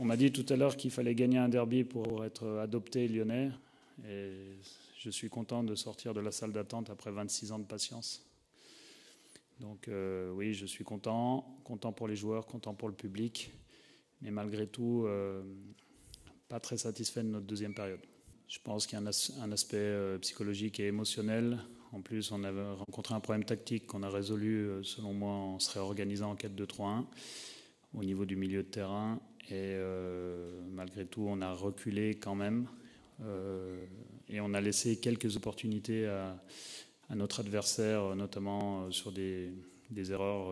On m'a dit tout à l'heure qu'il fallait gagner un derby pour être adopté lyonnais. Et je suis content de sortir de la salle d'attente après 26 ans de patience. Donc oui, je suis content pour les joueurs, content pour le public. Mais malgré tout, pas très satisfait de notre deuxième période. Je pense qu'il y a un aspect psychologique et émotionnel. En plus, on avait rencontré un problème tactique qu'on a résolu, selon moi, en se réorganisant en 4-2-3-1 au niveau du milieu de terrain. Et malgré tout, on a reculé quand même. Et on a laissé quelques opportunités à notre adversaire, notamment sur des erreurs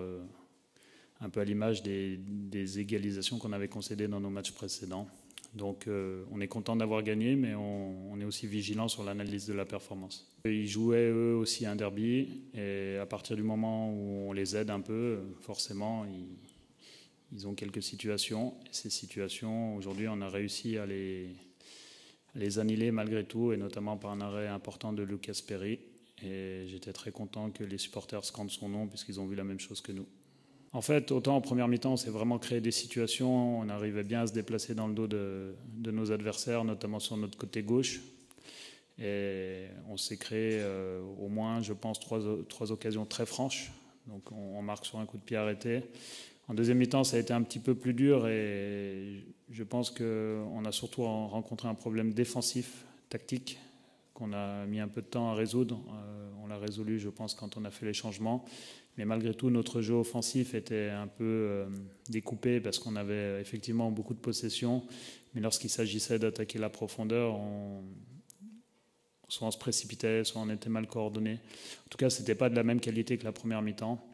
un peu à l'image des égalisations qu'on avait concédées dans nos matchs précédents. Donc on est content d'avoir gagné, mais on est aussi vigilant sur l'analyse de la performance. Ils jouaient eux aussi un derby, et à partir du moment où on les aide un peu, forcément, ils ont quelques situations. Et ces situations, aujourd'hui, on a réussi à les annihiler malgré tout, et notamment par un arrêt important de Lucas Perry. Et j'étais très content que les supporters scandent son nom, puisqu'ils ont vu la même chose que nous. En fait, autant en première mi-temps, on s'est vraiment créé des situations, on arrivait bien à se déplacer dans le dos de nos adversaires, notamment sur notre côté gauche. Et on s'est créé au moins, je pense, trois occasions très franches. Donc on marque sur un coup de pied arrêté. En deuxième mi-temps, ça a été un petit peu plus dur, et je pense qu'on a surtout rencontré un problème défensif, tactique, qu'on a mis un peu de temps à résoudre. On l'a résolu, je pense, quand on a fait les changements. Mais malgré tout, notre jeu offensif était un peu découpé, parce qu'on avait effectivement beaucoup de possession. Mais lorsqu'il s'agissait d'attaquer la profondeur, soit on se précipitait, soit on était mal coordonné. En tout cas, ce n'était pas de la même qualité que la première mi-temps.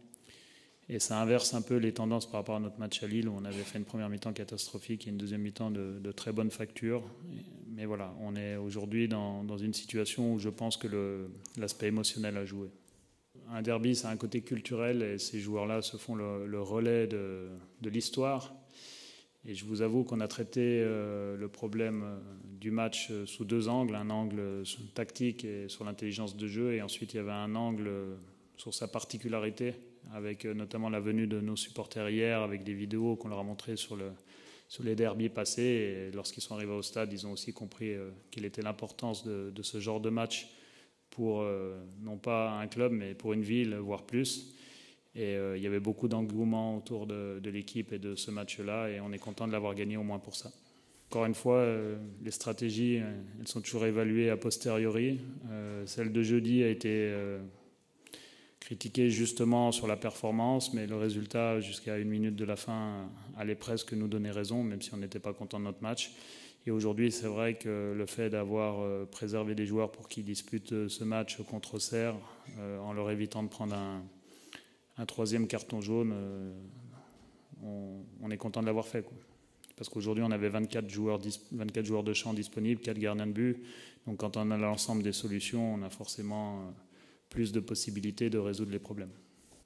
Et ça inverse un peu les tendances par rapport à notre match à Lille, où on avait fait une première mi-temps catastrophique et une deuxième mi-temps de très bonne facture. Mais voilà, on est aujourd'hui dans une situation où je pense que l'aspect émotionnel a joué. Un derby, c'est un côté culturel, et ces joueurs-là se font le relais de l'histoire. Et je vous avoue qu'on a traité le problème du match sous deux angles. Un angle tactique et sur l'intelligence de jeu, et ensuite il y avait un angle sur sa particularité, avec notamment la venue de nos supporters hier, avec des vidéos qu'on leur a montrées sur les derbys passés. Et lorsqu'ils sont arrivés au stade, ils ont aussi compris quelle était l'importance de ce genre de match pour non pas un club, mais pour une ville, voire plus. Et il y avait beaucoup d'engouement autour de l'équipe et de ce match-là, et on est content de l'avoir gagné au moins pour ça. Encore une fois, les stratégies, elles sont toujours évaluées a posteriori. Celle de jeudi a été critiquée justement sur la performance, mais le résultat, jusqu'à une minute de la fin, allait presque nous donner raison, même si on n'était pas content de notre match. Et aujourd'hui, c'est vrai que le fait d'avoir préservé des joueurs pour qu'ils disputent ce match contre Auxerre, en leur évitant de prendre un troisième carton jaune, on est content de l'avoir fait, quoi. Parce qu'aujourd'hui, on avait 24 joueurs de champ disponibles, 4 gardiens de but. Donc quand on a l'ensemble des solutions, on a forcément plus de possibilités de résoudre les problèmes.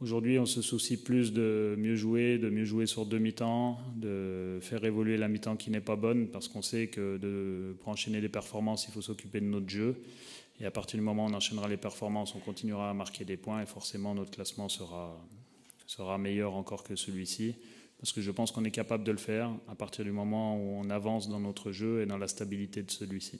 Aujourd'hui, on se soucie plus de mieux jouer sur deux mi-temps, de faire évoluer la mi-temps qui n'est pas bonne, parce qu'on sait que pour enchaîner les performances, il faut s'occuper de notre jeu. Et à partir du moment où on enchaînera les performances, on continuera à marquer des points, et forcément notre classement sera meilleur encore que celui-ci. Parce que je pense qu'on est capable de le faire à partir du moment où on avance dans notre jeu et dans la stabilité de celui-ci.